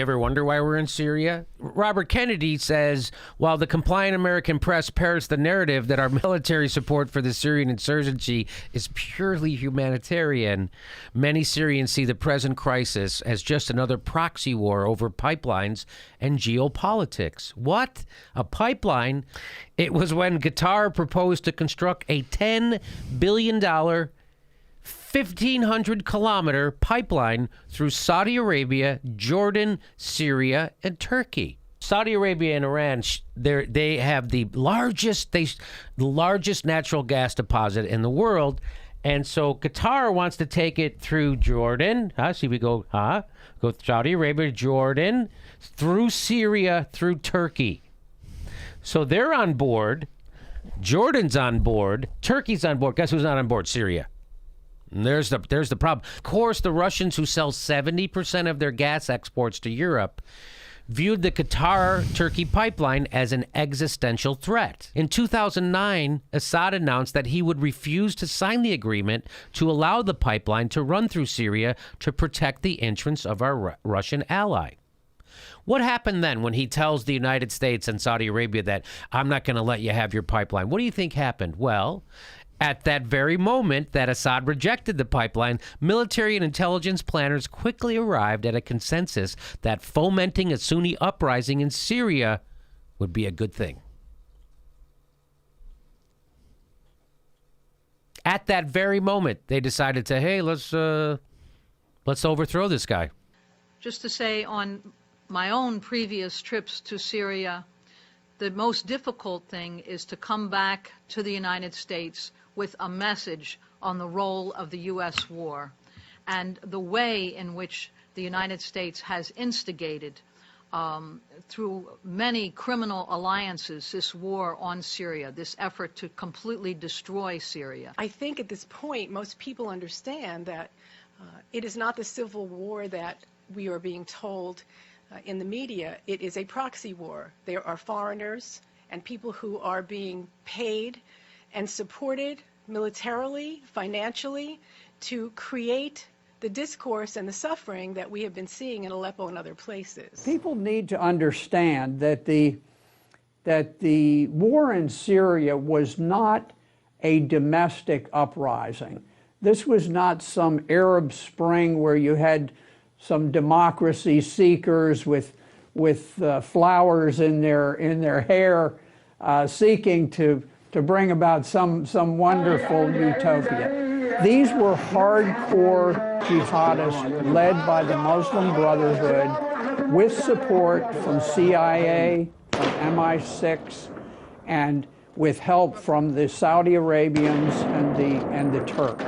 you ever wonder why we're in Syria? Robert Kennedy says, while the compliant American press parrots the narrative that our military support for the Syrian insurgency is purely humanitarian, many Syrians see the present crisis as just another proxy war over pipelines and geopolitics. What? A pipeline? It was when Qatar proposed to construct a $10 billion 1,500-kilometer pipeline through Saudi Arabia, Jordan, Syria, and Turkey. Saudi Arabia and Iran, they have the largest natural gas deposit in the world, and so Qatar wants to take it through Jordan. See, we go Saudi Arabia, Jordan, through Syria, through Turkey. So they're on board. Jordan's on board. Turkey's on board. Guess who's not on board? Syria. And there's the problem. Of course, the Russians, who sell 70% of their gas exports to Europe, viewed the Qatar-Turkey pipeline as an existential threat. In 2009, Assad announced that he would refuse to sign the agreement to allow the pipeline to run through Syria to protect the interests of our Russian ally. What happened then when he tells the United States and Saudi Arabia that I'm not going to let you have your pipeline? What do you think happened? Well, at that very moment that Assad rejected the pipeline, military and intelligence planners quickly arrived at a consensus that fomenting a Sunni uprising in Syria would be a good thing. At that very moment, they decided to, hey, let's overthrow this guy. Just to say, on my own previous trips to Syria, the most difficult thing is to come back to the United States with a message on the role of the U.S. war and the way in which the United States has instigated through many criminal alliances this war on Syria, this effort to completely destroy Syria. I think at this point most people understand that it is not the civil war that we are being told in the media. It is a proxy war. There are foreigners and people who are being paid and supported militarily, financially, to create the discourse and the suffering that we have been seeing in Aleppo and other places. People need to understand that the war in Syria was not a domestic uprising. This was not some Arab Spring where you had some democracy seekers with flowers in their hair seeking to bring about some wonderful utopia. These were hardcore jihadists led by the Muslim Brotherhood with support from CIA, from MI6, and with help from the Saudi Arabians and the Turks.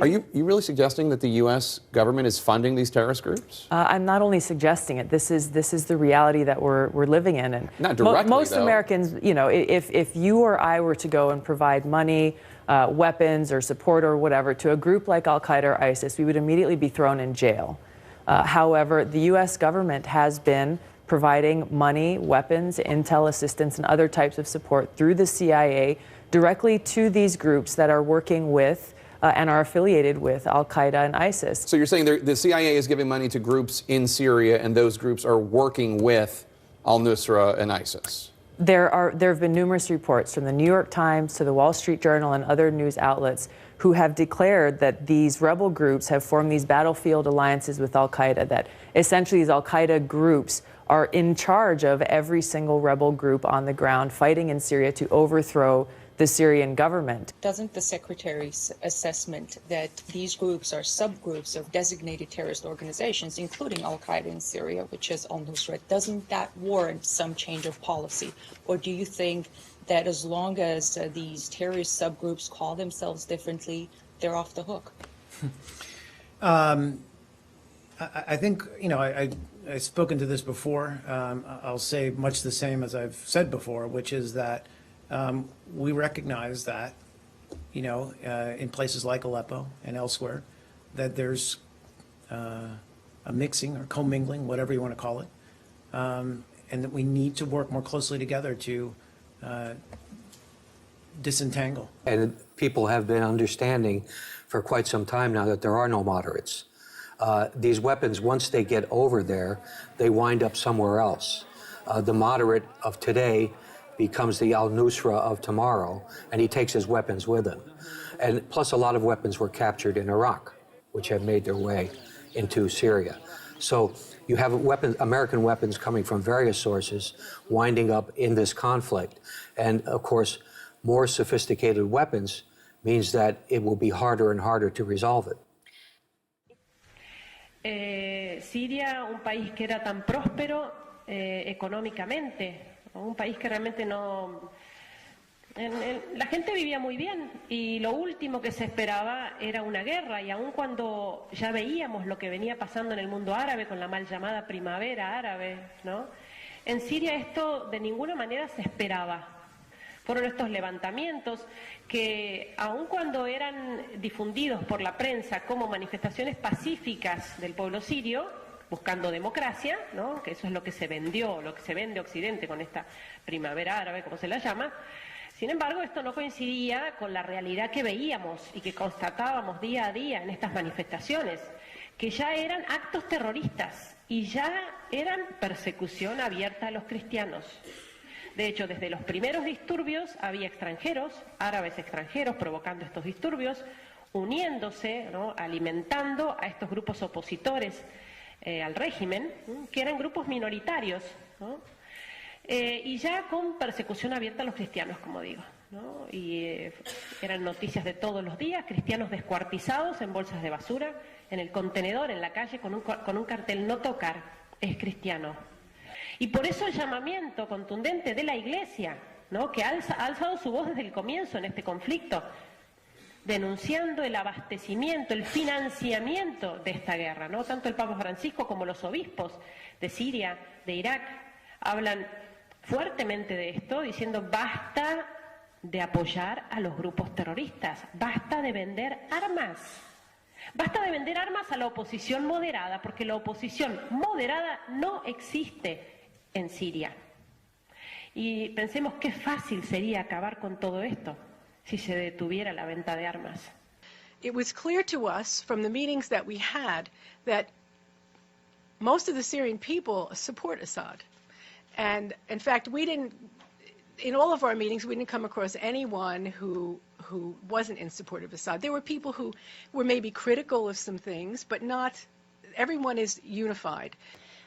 Are you really suggesting that the U.S. government is funding these terrorist groups? I'm not only suggesting it. This is the reality that we're living in. And not directly, most though. Americans, you know, if you or I were to go and provide money, weapons, or support or whatever to a group like Al-Qaeda or ISIS, we would immediately be thrown in jail. However, the U.S. government has been providing money, weapons, intel assistance, and other types of support through the CIA directly to these groups that are working with and are affiliated with Al-Qaeda and ISIS. So you're saying the CIA is giving money to groups in Syria, and those groups are working with Al-Nusra and ISIS? There have been numerous reports from the New York Times to the Wall Street Journal and other news outlets who have declared that these rebel groups have formed these battlefield alliances with Al-Qaeda, that essentially these Al-Qaeda groups are in charge of every single rebel group on the ground fighting in Syria to overthrow the Syrian government. Doesn't the Secretary's assessment that these groups are subgroups of designated terrorist organizations, including Al-Qaeda in Syria, which is Al-Nusra, doesn't that warrant some change of policy? Or do you think that as long as these terrorist subgroups call themselves differently, they're off the hook? I think, you know, I've spoken to this before. I'll say much the same as I've said before, which is that we recognize that, you know, in places like Aleppo and elsewhere, that there's a mixing or commingling, whatever you want to call it, and that we need to work more closely together to disentangle. And people have been understanding for quite some time now that there are no moderates. these weapons, once they get over there, they wind up somewhere else. The moderate of today becomes the Al-Nusra of tomorrow, and he takes his weapons with him. And plus, a lot of weapons were captured in Iraq, which have made their way into Syria. So you have American weapons coming from various sources, winding up in this conflict. And of course, more sophisticated weapons means that it will be harder and harder to resolve it. Siria, un país que era tan próspero económicamente, un país que realmente no... La gente vivía muy bien y lo último que se esperaba era una guerra, y aun cuando ya veíamos lo que venía pasando en el mundo árabe con la mal llamada primavera árabe, ¿no? En Siria esto de ninguna manera se esperaba. Fueron estos levantamientos que, aun cuando eran difundidos por la prensa como manifestaciones pacíficas del pueblo sirio, buscando democracia, ¿no? Que eso es lo que se vendió, lo que se vende Occidente con esta primavera árabe, como se la llama. Sin embargo, esto no coincidía con la realidad que veíamos y que constatábamos día a día en estas manifestaciones, que ya eran actos terroristas y ya eran persecución abierta a los cristianos. De hecho, desde los primeros disturbios había extranjeros, árabes extranjeros, provocando estos disturbios, uniéndose, ¿no?, alimentando a estos grupos opositores al régimen, que eran grupos minoritarios, ¿no? Y ya con persecución abierta a los cristianos, como digo, ¿no? Y eran noticias de todos los días, cristianos descuartizados en bolsas de basura, en el contenedor, en la calle, con un cartel: no tocar, es cristiano. Y por eso el llamamiento contundente de la Iglesia, ¿no?, que ha alzado su voz desde el comienzo en este conflicto, denunciando el abastecimiento, el financiamiento de esta guerra, ¿no? Tanto el Papa Francisco como los obispos de Siria, de Irak, hablan fuertemente de esto, diciendo: basta de apoyar a los grupos terroristas, basta de vender armas, basta de vender armas a la oposición moderada, porque la oposición moderada no existe en Siria. Y pensemos qué fácil sería acabar con todo esto si se detuviera la venta de armas. It was clear to us from the meetings that we had that most of the Syrian people support Assad. And in fact, in all of our meetings, we didn't come across anyone who wasn't in support of Assad. There were people who were maybe critical of some things, but not everyone is unified.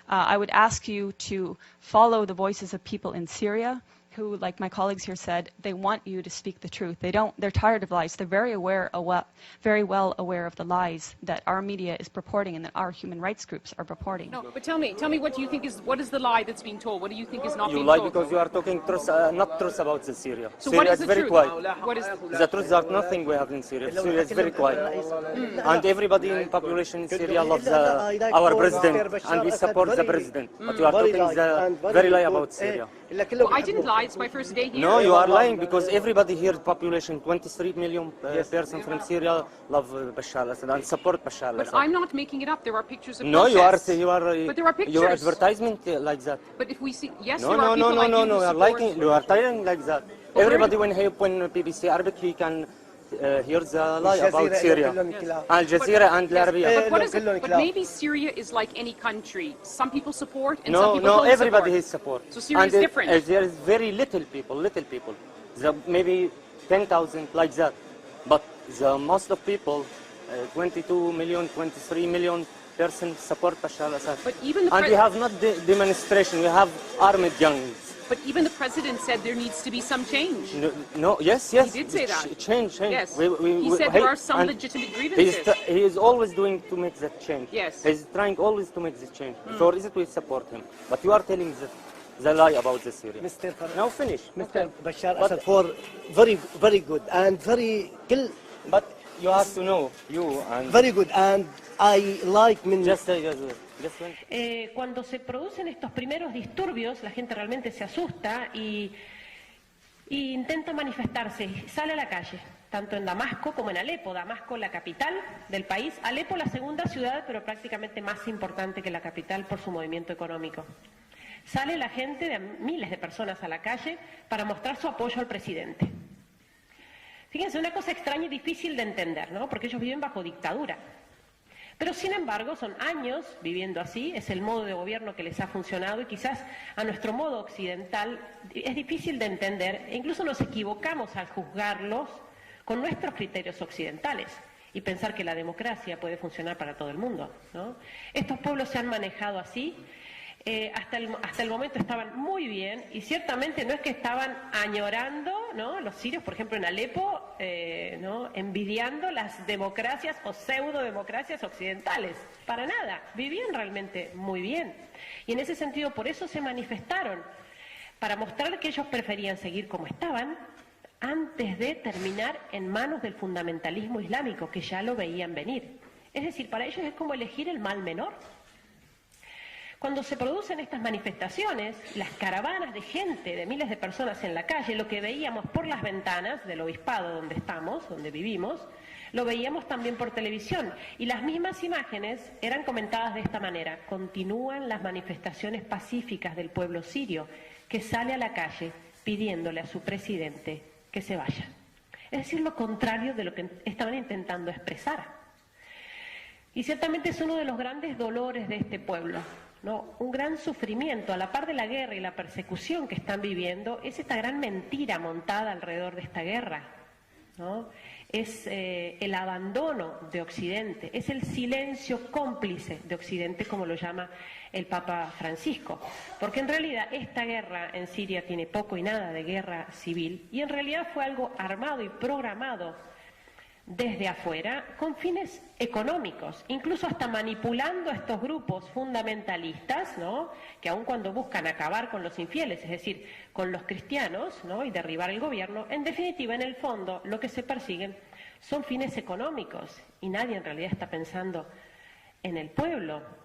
I would ask you to follow the voices of people in Syria who, like my colleagues here said, they want you to speak the truth. They're tired of lies. They're very well aware of the lies that our media is purporting and that our human rights groups are purporting. No, but tell me what you think what is the lie that's being told? What do you think is not being told? You lie because you are talking truth, not truth about the Syria. So Syria what is is the very truth? quiet. What is the truth? There's nothing we have in Syria. Syria is very quiet. And everybody in population in Syria loves our president, and we support the president. But you are talking the very lie about Syria. Well, I didn't lie. It's my first day here. No, you are lying, because everybody here, population, 23 million person from Syria, love Bashar al-Assad and support Bashar al-Assad. But I'm not making it up. There are pictures of No, protests. you are. But there are pictures. Your advertisement like that. But if we see, yes, No, there are people like you who you are support. you are telling like that. But Everybody when BBC Arabic, he can hear the lie about Syria. Al Jazeera and Arabia. But maybe Syria is like any country. Some people support and some No, people don't everybody support. has support. So Syria is different. There is very little people. Maybe 10,000 like that. But the most of people, 22 million, 23 million person support Bashar al-Assad. But even and we have not demonstration. We have armed gangs. But even the president said there needs to be some change. Yes. He did say that. Change. Yes. He said there are some legitimate grievances. He is always doing to make that change. Yes. He's trying always to make this change. For it we support him. But you are telling the lie about the Syria. Now finish. Mr. Bashar al-Assad for very, very good and very kill. But you have to know, very good, and I like Cuando se producen estos primeros disturbios, la gente realmente se asusta y intenta manifestarse, sale a la calle, tanto en Damasco como en Alepo. Damasco, la capital del país, Alepo, la segunda ciudad, pero prácticamente más importante que la capital por su movimiento económico. Sale la gente, de miles de personas a la calle, para mostrar su apoyo al presidente. Fíjense, una cosa extraña y difícil de entender, ¿no? Porque ellos viven bajo dictadura. Pero sin embargo son años viviendo así, es el modo de gobierno que les ha funcionado y quizás a nuestro modo occidental es difícil de entender e incluso nos equivocamos al juzgarlos con nuestros criterios occidentales y pensar que la democracia puede funcionar para todo el mundo, ¿no? Estos pueblos se han manejado así, hasta el momento estaban muy bien y ciertamente no es que estaban añorando, ¿no?, los sirios, por ejemplo en Alepo, ¿no?, envidiando las democracias o pseudo-democracias occidentales, para nada, vivían realmente muy bien. Y en ese sentido por eso se manifestaron, para mostrar que ellos preferían seguir como estaban, antes de terminar en manos del fundamentalismo islámico, que ya lo veían venir. Es decir, para ellos es como elegir el mal menor. Cuando se producen estas manifestaciones, las caravanas de gente, de miles de personas en la calle, lo que veíamos por las ventanas del obispado donde estamos, donde vivimos, lo veíamos también por televisión. Y las mismas imágenes eran comentadas de esta manera: continúan las manifestaciones pacíficas del pueblo sirio, que sale a la calle pidiéndole a su presidente que se vaya. Es decir, lo contrario de lo que estaban intentando expresar. Y ciertamente es uno de los grandes dolores de este pueblo, ¿no? Un gran sufrimiento, a la par de la guerra y la persecución que están viviendo, es esta gran mentira montada alrededor de esta guerra, ¿no? Es el abandono de Occidente, es el silencio cómplice de Occidente, como lo llama el Papa Francisco, porque en realidad esta guerra en Siria tiene poco y nada de guerra civil y en realidad fue algo armado y programado desde afuera con fines económicos, incluso hasta manipulando a estos grupos fundamentalistas, ¿no?, que aun cuando buscan acabar con los infieles, es decir, con los cristianos, ¿no?, y derribar el gobierno, en definitiva, en el fondo, lo que se persiguen son fines económicos y nadie en realidad está pensando en el pueblo.